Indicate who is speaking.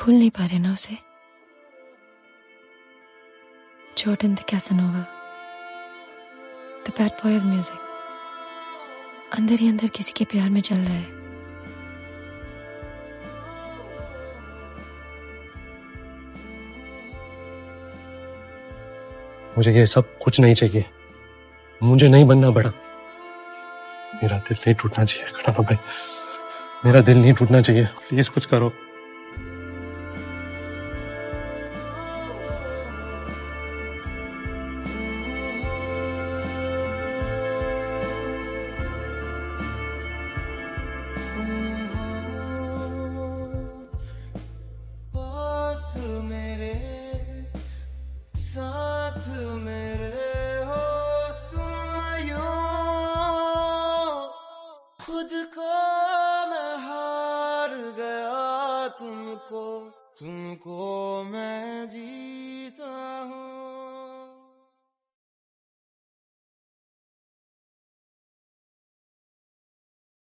Speaker 1: भूल नहीं पा रहे ना उसे। Jordan the Casanova, the bad boy of music, अंदर ही अंदर किसी के प्यार में चल रहा है।
Speaker 2: मुझे ये सब कुछ नहीं चाहिए। मुझे नहीं बनना बड़ा। मेरा दिल नहीं टूटना चाहिए खड़ापा भाई। मेरा दिल नहीं टूटना चाहिए। प्लीज कुछ करो।
Speaker 3: मेरे साथ मेरे हो तुम यूं खुद को मैं हार गया तुमको मैं